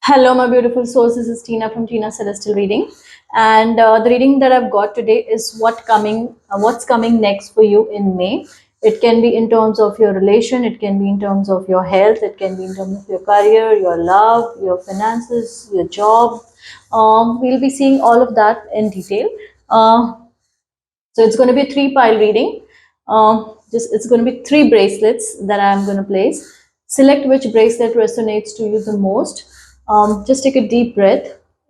Hello, my beautiful souls. This is Tina from Tina Celestial Reading, and the reading that I've got today is what's coming next for you in May. It can be in terms of your relation, it can be in terms of your health, it can be in terms of your career, your love, your finances, your job. We'll be seeing all of that in detail. So it's going to be a three pile reading. Just it's going to be three bracelets that I'm going to place. Select which bracelet resonates to you the most. Just take a deep breath.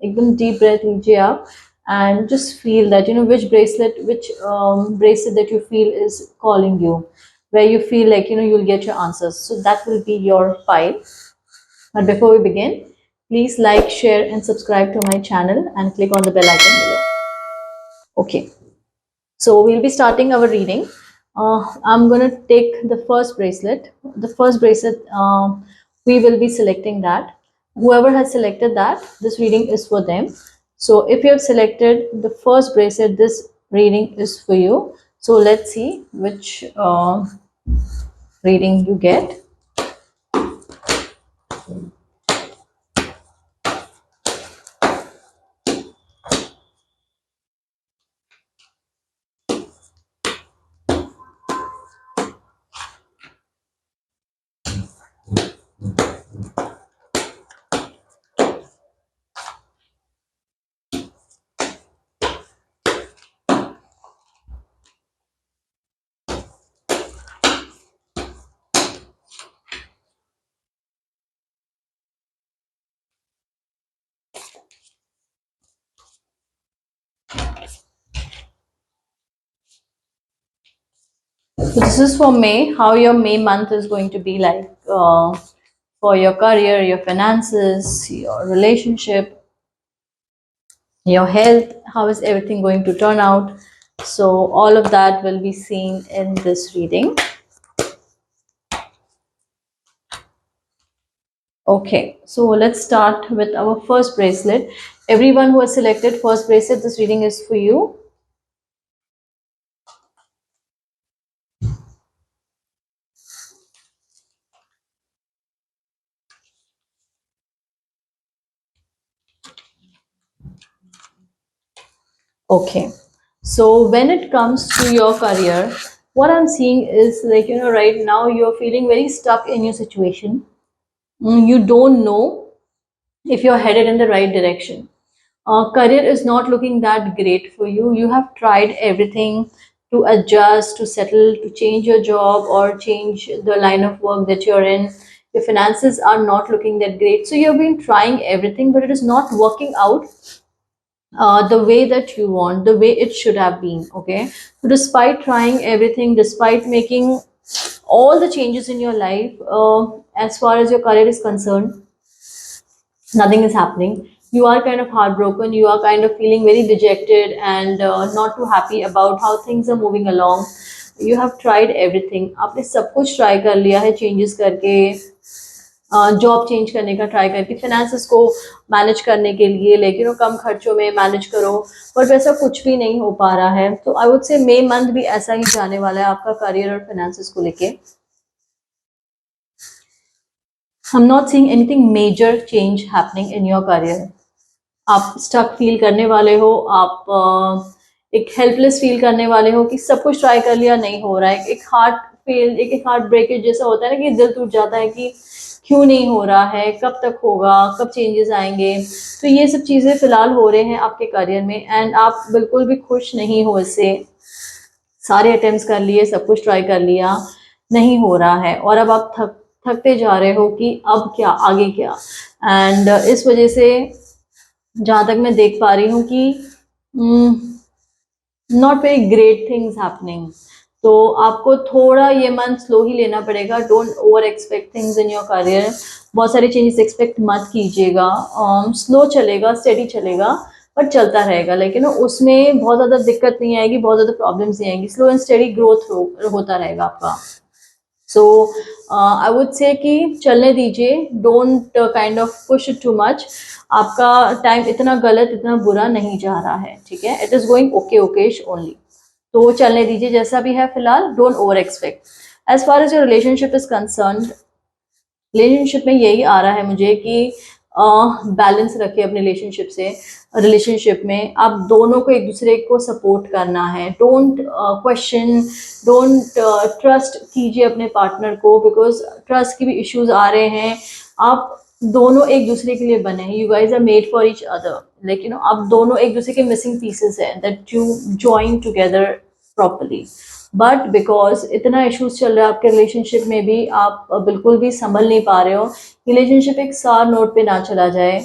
एकदम deep breath लीजिए आप and just feel that which bracelet that you feel is calling you, where you feel like you'll get your answers. So that will be your pile. But before we begin, please like, share, and subscribe to my channel and click on the bell icon below. Okay. So we'll be starting our reading. I'm going to take the first bracelet. The first bracelet, we will be selecting that. Whoever has selected that, this reading is for them. So if you have selected the first bracelet, this reading is for you. So let's see which reading you get. So this is for May, how your May month is going to be like for your career, your finances, your relationship, your health, how is everything going to turn out. So all of that will be seen in this reading. Okay, so let's start with our first bracelet. Everyone who has selected first bracelet, this reading is for you. Okay, so when it comes to your career, what I'm seeing is like, right now you're feeling very stuck in your situation. You don't know if you're headed in the right direction. Career is not looking that great for you. You have tried everything to adjust, to settle, to change your job or change the line of work that you're in. Your finances are not looking that great. So you've been trying everything, but it is not working out the way that you want, the way it should have been. Okay. So despite trying everything, despite making all the changes in your life, as far as your career is concerned, nothing is happening. You are kind of heartbroken, you are kind of feeling very dejected and not too happy about how things are moving along. You have tried everything, आपने सब कुछ try कर लिया है, changes करके, job change करने का try करके, फाइनेंसेस को मैनेज करने के लिए, लेकिन कम खर्चों में मैनेज करो, पर वैसा कुछ भी नहीं हो पा रहा है. तो I would say May month भी ऐसा ही जाने वाला है आपका करियर और फाइनेंसेस को लेके. I'm not seeing anything major change happening in your career. आप स्टक फील करने वाले हो, आप एक हेल्पलेस फील करने वाले हो कि सब कुछ ट्राई कर लिया, नहीं हो रहा है. एक हार्ट ब्रेकेज जैसा होता है ना, कि दिल टूट जाता है कि क्यों नहीं हो रहा है, कब तक होगा, कब चेंजेस आएंगे. तो ये सब चीज़ें फिलहाल हो रहे हैं आपके करियर में एंड आप बिल्कुल भी खुश नहीं हो इससे. सारे अटेम्प्ट्स कर लिए, सब कुछ ट्राई कर लिया, नहीं हो रहा है और अब आप थकते जा रहे हो कि अब क्या, आगे क्या. एंड इस वजह से जहाँ तक मैं देख पा रही हूँ कि not very great things happening. तो आपको थोड़ा ये मंथ स्लो ही लेना पड़ेगा. Don't over expect things in your career. बहुत सारे चेंजेस एक्सपेक्ट मत कीजिएगा. स्लो चलेगा, स्टेडी चलेगा, पर चलता रहेगा. लेकिन उसमें बहुत ज़्यादा दिक्कत नहीं आएगी, बहुत ज़्यादा प्रॉब्लम्स नहीं आएंगी. स्लो एंड स्टेडी ग्रोथ होता रहेगा आपका. सो आई वुड से कि चलने दीजिए. Don't kind of push it too much. आपका टाइम इतना गलत, इतना बुरा नहीं जा रहा है. ठीक है, it is going okay, okayish only. तो चलने दीजिए जैसा भी है फिलहाल. Don't over expect. As far as your relationship is concerned, relationship में यही आ रहा है मुझे कि बैलेंस रखें अपने रिलेशनशिप में। आप दोनों को एक दूसरे को सपोर्ट करना है। डोंट क्वेश्चन, डोंट ट्रस्ट कीजिए अपने पार्टनर को, बिकॉज ट्रस्ट की भी इश्यूज आ रहे हैं। आप दोनों एक दूसरे के लिए बने हैं, you guys are made for each other, लेकिन आप दोनों एक दूसरे के मिसिंग पीसेस हैं that you join together properly. But because इतना इश्यूज चल रहा है आपके रिलेशनशिप में भी, आप बिल्कुल भी संभल नहीं पा रहे हो, रिलेशनशिप एक सार नोट पे ना चला जाए।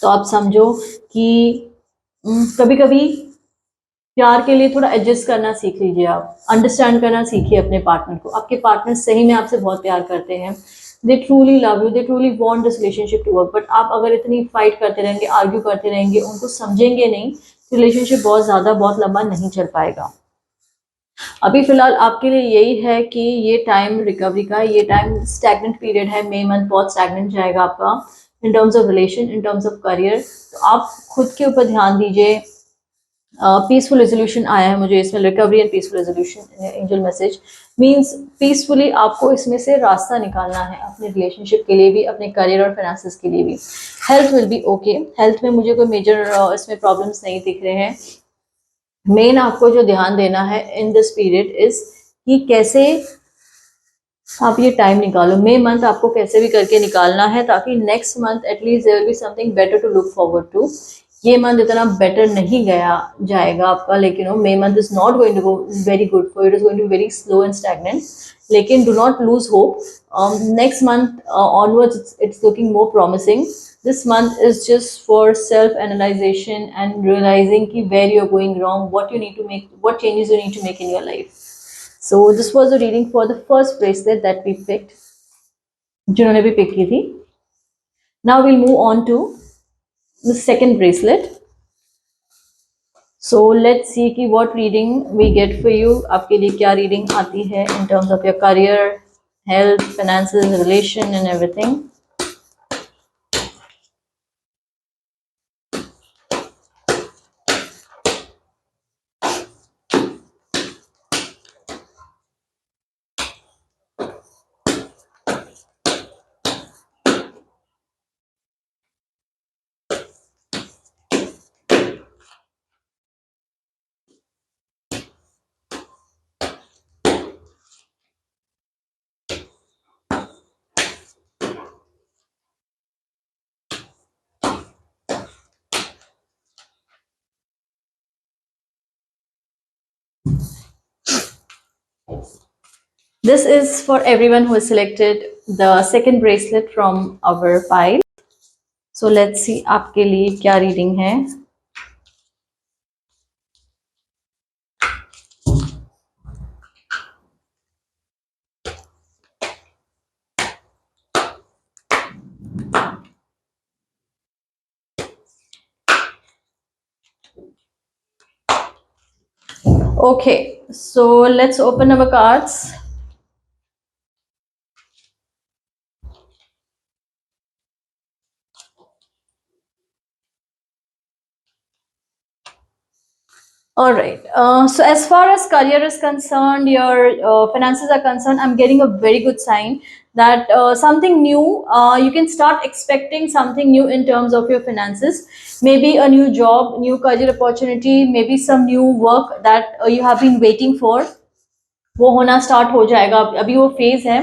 तो आप समझो कि कभी कभी प्यार के लिए थोड़ा एडजस्ट करना सीख लीजिए, आप अंडरस्टैंड करना सीखिए अपने पार्टनर को। आपके पार्टनर सही में आपसे बहुत प्यार करते हैं, they truly love you, they truly want this relationship to work. But आप अगर इतनी फाइट करते रहेंगे, आर्ग्यू करते रहेंगे, उनको समझेंगे नहीं, रिलेशनशिप बहुत लंबा नहीं चल पाएगा। अभी फिलहाल आपके लिए यही है कि ये टाइम रिकवरी का, ये टाइम स्टैग्नेंट पीरियड है, मई मंथ बहुत स्टैग्नेंट जाएगा आपका इन terms of relation, in terms of career. तो आप खुद के ऊपर ध्यान दीजिए। पीसफुल रेजोल्यूशन आया है मुझे इसमें, recovery and peaceful resolution angel message means peacefully आपको इसमें से रास्ता निकालना है, अपने रिलेशनशिप के लिए भी, अपने करियर और फाइनेंसेस के लिए भी। Health will be okay, health में मुझे कोई मेजर इसमें प्रॉब्लम्स नहीं दिख रहे हैं। मेन आपको जो ध्यान देना है इन दिस पीरियड इज कि कैसे आप ये टाइम निकालो, मई मंथ आपको कैसे भी करके निकालना है, ताकि next month at least there will be something better to look forward to. ये मंथ इतना बेटर नहीं गया जाएगा आपका, लेकिन May month is not going to go very good for, it is going to be very slow and stagnant. लेकिन do not lose hope, next month onwards it's looking more promising. This month is just for self-analyzation and realizing ki where you're going wrong, what you need to make, what changes you need to make in your life. So this was the reading for the first bracelet that we picked, जिन्होंने भी pick की थी. Now we'll move on to the second bracelet. So let's see कि what reading we get for you. आपके लिए क्या reading आती है in terms of your career, health, finances, relation and everything. This is for everyone who has selected the second bracelet from our pile. So let's see आपके लिए क्या reading है. Okay, so let's open our cards. All right. So as far as career is concerned, your finances are concerned, I'm getting a very good sign that something new, you can start expecting something new in terms of your finances. Maybe a new job, new career opportunity, maybe some new work that you have been waiting for. वो होना start हो जाएगा, अभी वो phase है.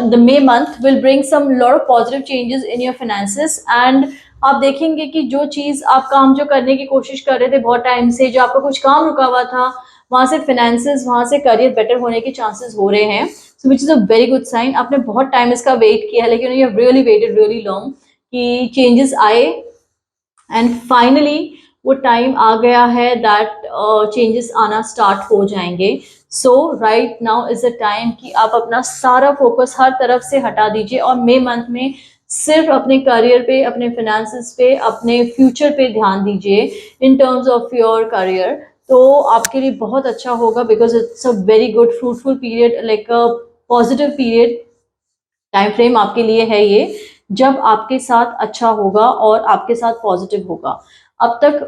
The May month will bring some lot of positive changes in your finances, and आप देखेंगे कि जो चीज़ आप काम जो करने की कोशिश कर रहे थे बहुत टाइम से, जो आपका कुछ काम रुका हुआ था, वहाँ से फाइनेंसेस, वहाँ से करियर बेटर होने के चांसेस हो रहे हैं. So which is a very good sign. आपने बहुत टाइम इसका वेट किया है, लेकिन you have really waited really long कि चेंजेस आए, एंड फाइनली वो टाइम आ गया है दैट चेंजेस आना स्टार्ट हो जाएंगे. So right now is the time कि आप अपना सारा फोकस हर तरफ से हटा दीजिए और मई मंथ में सिर्फ अपने करियर पे, अपने फाइनेंसेस पे, अपने फ्यूचर पे ध्यान दीजिए इन टर्म्स ऑफ योर करियर. तो आपके लिए बहुत अच्छा होगा, because it's a very good fruitful period, like a positive period time frame आपके लिए है ये, जब आपके साथ अच्छा होगा और आपके साथ पॉजिटिव होगा. अब तक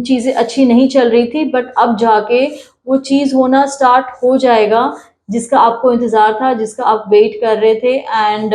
चीज़ें अच्छी नहीं चल रही थी, बट अब जाके वो चीज़ होना स्टार्ट हो जाएगा जिसका आपको इंतज़ार था, जिसका आप वेट कर रहे थे, and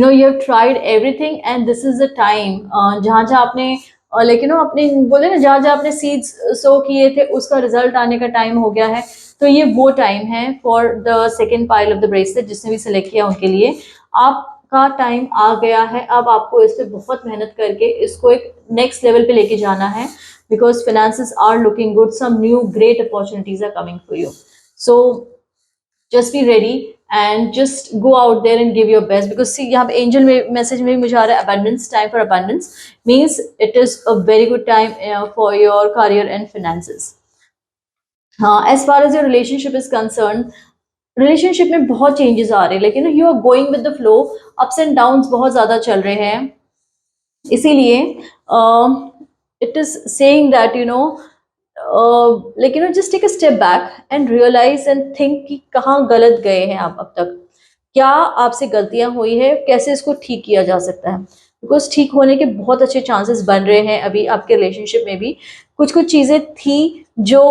you have tried everything and this is the time जहाँ जहाँ आपने लेकिन अपने बोले ना जहाँ जहाँ आपने सीड्स सो किए थे उसका रिजल्ट आने का टाइम हो गया है। तो ये वो टाइम है for the second pile of the bracelet, जिसने भी सिलेक्ट किया उनके लिए आपका टाइम आ गया है। अब आपको इस पे बहुत मेहनत करके इसको एक नेक्स्ट लेवल पे लेके जाना है, because finances are looking good, some new great opportunities are coming for you. So just be ready and just go out there and give your best, because see यहाँ पे एंजल में message में भी मुझे आ रहा है abundance, time for abundance means it is a very good time for your career and finances. हाँ, as far as your relationship is concerned, relationship में बहुत चेंजेस आ रहे हैं, लेकिन you are going with the flow, ups and downs बहुत ज्यादा चल रहे हैं। इसीलिए इट इज सेइंग दैट लेकिन just take a step back and realise and think कि कहाँ गलत गए हैं आप अब तक, क्या आपसे गलतियां हुई है, कैसे इसको ठीक किया जा सकता है। बिकॉज ठीक होने के बहुत अच्छे चांसेस बन रहे हैं अभी आपके रिलेशनशिप में भी। कुछ कुछ चीजें थी जो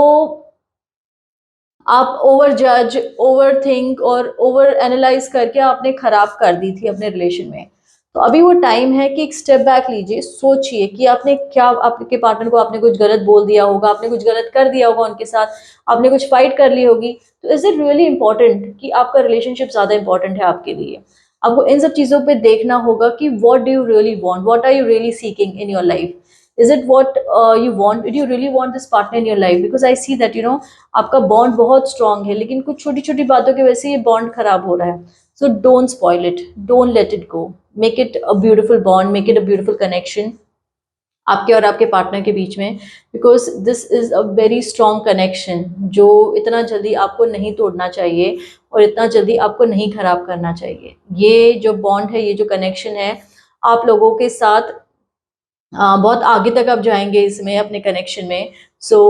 आप ओवर जज, ओवर थिंक और ओवर एनालाइज करके आपने खराब कर दी थी अपने रिलेशन में। तो अभी वो टाइम है कि एक स्टेप बैक लीजिए, सोचिए कि आपने क्या, आपके पार्टनर को आपने कुछ गलत बोल दिया होगा, आपने कुछ गलत कर दिया होगा उनके साथ, आपने कुछ फाइट कर ली होगी। तो इज इट रियली इंपॉर्टेंट कि आपका रिलेशनशिप ज्यादा इंपॉर्टेंट है आपके लिए? आपको इन सब चीजों पे देखना होगा कि what do you really want, what are you really seeking in your life. is it what you want, do you really want this partner in your life? Because I see that आपका bond बहुत strong है, लेकिन कुछ छोटी छोटी बातों की वजह से ये बॉन्ड खराब हो रहा है। So don't spoil it, don't let it go, make it a beautiful bond, make it a beautiful connection आपके और आपके पार्टनर के बीच में। Because this is a very strong connection जो इतना जल्दी आपको नहीं तोड़ना चाहिए और इतना जल्दी आपको नहीं खराब करना चाहिए। ये जो बॉन्ड है, ये जो कनेक्शन है आप लोगों के साथ बहुत आगे तक आप जाएंगे इसमें, अपने कनेक्शन में। So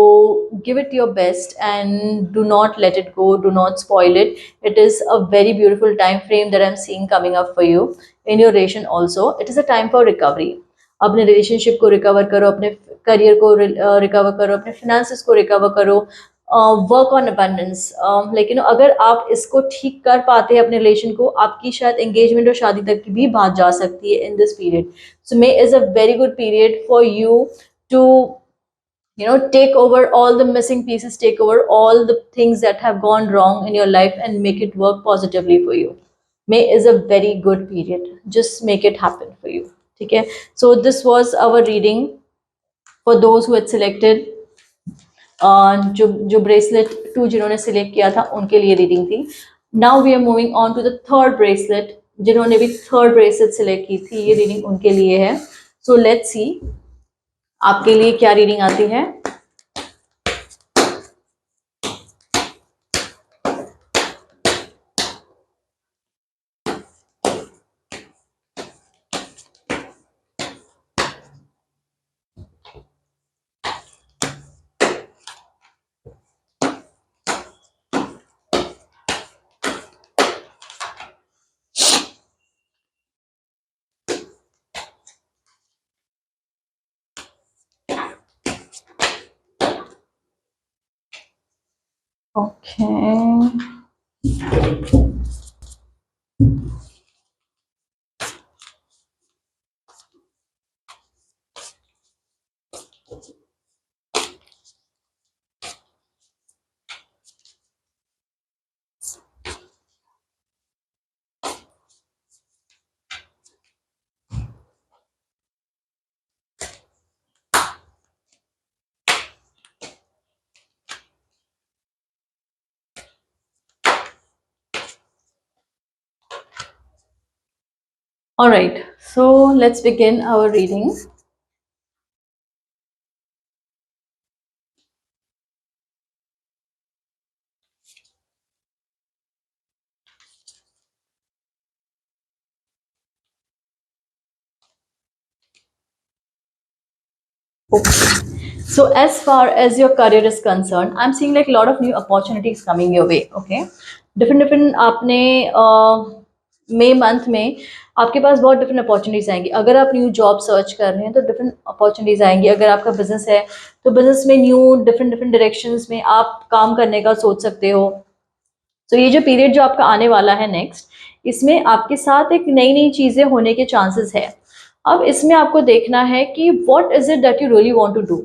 give it your best and do not let it go, do not spoil it. It is a very beautiful time frame that I am seeing coming up for you in your relation also. It is a time for recovery. अपने relationship को recover करो, अपने career को recover करो, अपने finances को recover करो, work on abundance. लेकिन अगर आप इसको ठीक कर पाते हैं अपने रिलेशन को, आपकी शायद एंगेजमेंट और शादी तक की भी बात जा सकती है in this period. So May is a very good period for you to take over all the missing pieces, take over all the things that have gone wrong in your life and make it work positively for you. May is a very good period, just make it happen for you. Okay, so this was our reading for those who had selected जो bracelet 2 जिन्होंने select किया था उनके लिए reading थी। Now we are moving on to the third bracelet, जिन्होंने भी third bracelet select की थी, ये रीडिंग उनके लिए है। सो लेट्स सी आपके लिए क्या रीडिंग आती है। Okay. All right, so let's begin our reading. Okay. So as far as your career is concerned, I'm seeing like a lot of new opportunities coming your way. Okay, different आपने मई month में आपके पास बहुत different opportunities आएंगी। अगर आप new job search कर रहे हैं तो डिफरेंट अपॉर्चुनिटीज आएंगी। अगर आपका बिजनेस है तो बिजनेस में न्यू डिफरेंट डायरेक्शंस में आप काम करने का सोच सकते हो। तो ये जो पीरियड जो आपका आने वाला है नेक्स्ट, इसमें आपके साथ एक नई नई चीज़ें होने के चांसेस है। अब इसमें आपको देखना है कि what is it that you really want to do,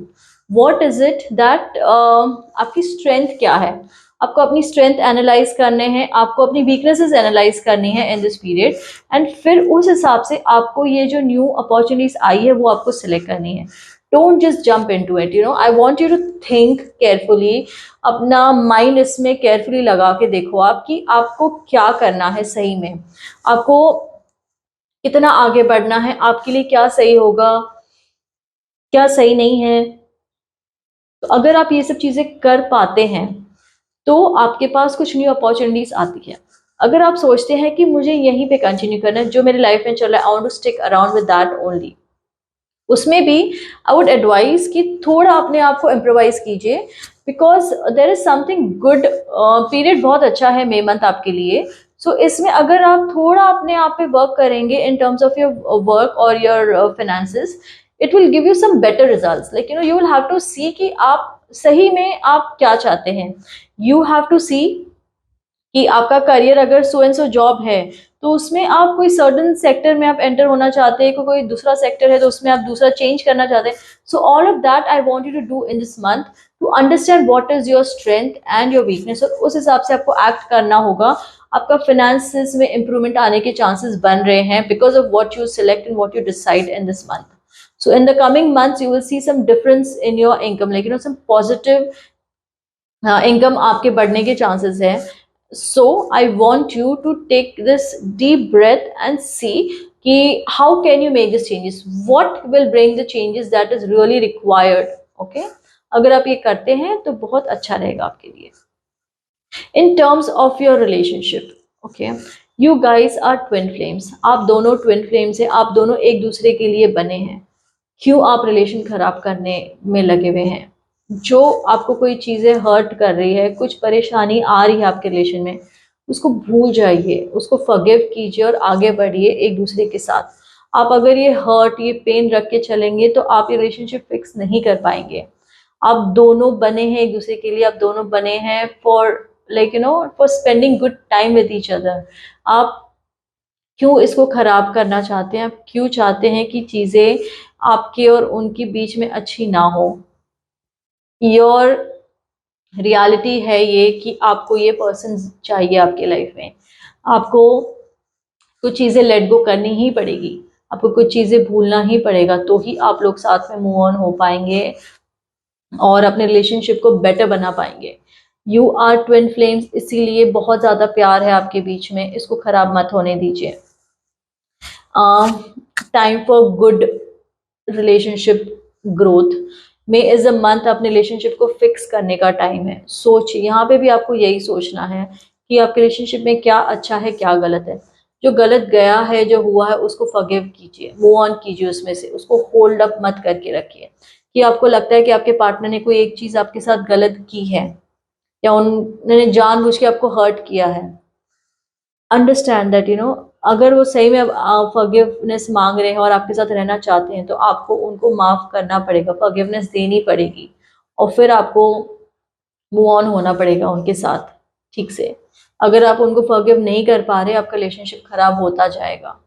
what is it that आपकी स्ट्रेंथ क्या है। आपको अपनी स्ट्रेंथ एनालाइज करने हैं, आपको अपनी वीकनेसेस एनालाइज करनी है इन दिस पीरियड, एंड फिर उस हिसाब से आपको ये जो न्यू अपॉर्चुनिटीज आई है वो आपको सिलेक्ट करनी है। Don't just jump into it, you know, I want you to think carefully, अपना माइंड इसमें केयरफुली लगा के देखो आप कि आपको क्या करना है सही में, आपको कितना आगे बढ़ना है, आपके लिए क्या सही होगा, क्या सही नहीं है। तो अगर आप ये सब चीज़ें कर पाते हैं तो आपके पास कुछ न्यू अपॉर्चुनिटीज आती है। अगर आप सोचते हैं कि मुझे यहीं पे कंटिन्यू करना है, जो मेरी लाइफ में चल रहा है, I want to stick around with that only, उसमें भी आई वुड एडवाइज कि थोड़ा अपने आप को इम्प्रोवाइज कीजिए, because there is something good. Period बहुत अच्छा है मे मंथ आपके लिए। सो इसमें अगर आप थोड़ा अपने आप पे वर्क करेंगे in terms of your work और your finances, it will give you some better results. Like you know, you will have to see कि आप सही में आप क्या चाहते हैं। यू हैव टू सी कि आपका करियर अगर सो एंड सो जॉब है तो उसमें आप कोई सर्टन सेक्टर में आप एंटर होना चाहते हैं, कोई दूसरा सेक्टर है तो उसमें आप दूसरा चेंज करना चाहते हैं। So all of that I want you to do in this month, to understand what is your strength and your weakness, और उस हिसाब से आपको एक्ट करना होगा। आपका फिनेंसेस में इंप्रूवमेंट आने के चांसेस बन रहे हैं because of what you select and what you decide in this month. So in the coming months, you will see some difference in your income, like you know, some positive income आपके बढ़ने के chances है। So I want you to take this deep breath and see कि how can you make these changes, what will bring the changes that is really required, okay? अगर आप ये करते हैं तो बहुत अच्छा रहेगा आपके लिए। In terms of your relationship, okay, you guys are twin flames, आप दोनों twin flames हैं, आप दोनों एक दूसरे के लिए बने हैं। क्यों आप रिलेशन खराब करने में लगे हुए हैं? जो आपको कोई चीज़ें हर्ट कर रही है, कुछ परेशानी आ रही है आपके रिलेशन में, उसको भूल जाइए, उसको फॉरगिव कीजिए और आगे बढ़िए एक दूसरे के साथ। आप अगर ये हर्ट, ये पेन रख के चलेंगे तो आप ये रिलेशनशिप फिक्स नहीं कर पाएंगे। आप दोनों बने हैं एक दूसरे के लिए, आप दोनों बने हैं for like you know for spending good time with each other. आप क्यों इसको खराब करना चाहते हैं? आप क्यों चाहते हैं कि चीज़ें आपके और उनके बीच में अच्छी ना हो? योर रियलिटी है ये कि आपको ये पर्सन चाहिए आपके लाइफ में। आपको कुछ चीज़ें लेट गो करनी ही पड़ेगी, आपको कुछ चीज़ें भूलना ही पड़ेगा, तो ही आप लोग साथ में मूव ऑन हो पाएंगे और अपने रिलेशनशिप को बेटर बना पाएंगे। यू आर ट्विन फ्लेम्स, इसीलिए बहुत ज़्यादा प्यार है आपके बीच में, इसको खराब मत होने दीजिए। Time for good relationship growth में इज अ मंथ, अपने रिलेशनशिप को फिक्स करने का टाइम है। सोचिए, यहाँ पे भी आपको यही सोचना है कि आपके रिलेशनशिप में क्या अच्छा है, क्या गलत है। जो गलत गया है, जो हुआ है, उसको फॉरगिव कीजिए, मूव ऑन कीजिए उसमें से, उसको होल्ड अप मत करके रखिए। कि आपको लगता है कि आपके पार्टनर ने कोई एक चीज़ आपके साथ गलत की है या उन्होंने जानबूझ के आपको हर्ट किया है, अंडरस्टैंड दैट यू नो, अगर वो सही में फॉरगिवनेस मांग रहे हैं और आपके साथ रहना चाहते हैं तो आपको उनको माफ़ करना पड़ेगा, फॉरगिवनेस देनी पड़ेगी, और फिर आपको मूव ऑन होना पड़ेगा उनके साथ ठीक से। अगर आप उनको फॉरगिव नहीं कर पा रहे, आपका रिलेशनशिप खराब होता जाएगा।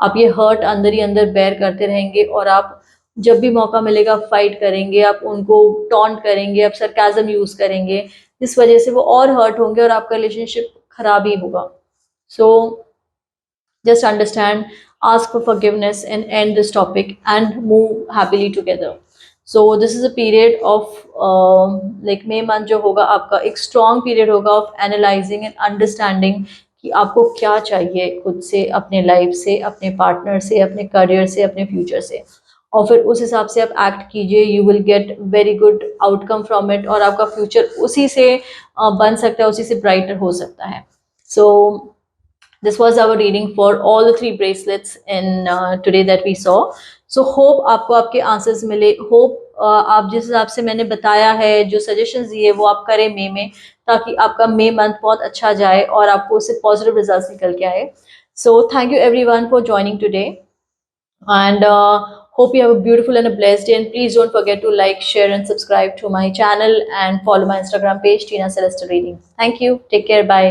आप ये हर्ट अंदर ही अंदर बेयर करते रहेंगे और आप जब भी मौका मिलेगा फाइट करेंगे, आप उनको टॉन्ट करेंगे, आप सरकाज़म यूज़ करेंगे, जिस वजह से वो और हर्ट होंगे और आपका रिलेशनशिप खराब ही होगा। So just understand, ask for forgiveness and end this topic and move happily together. So this is a period of like May month जो होगा आपका एक strong period होगा of analyzing and understanding कि आपको क्या चाहिए खुद से, अपने लाइफ से, अपने पार्टनर से, अपने करियर से, अपने फ्यूचर से, और फिर उस हिसाब से आप एक्ट कीजिए। You will get very good outcome from it और आपका फ्यूचर उसी से बन सकता है, उसी से ब्राइटर हो सकता है। सो this was our reading for all the 3 bracelets in today that we saw. So hope आपको आपके आंसर्स मिले, होप आप जिस हिसाब से मैंने बताया है, जो सजेशंस दिए वो आप करें मे में, ताकि आपका मे मंथ बहुत अच्छा जाए और आपको उससे पॉजिटिव रिजल्ट्स निकल के आए। So thank you everyone for joining today and hope you have a beautiful and a blessed day, and please don't forget to like, share and subscribe to my channel and follow my Instagram page, Tina Celestial Reading. Thank you, take care, bye.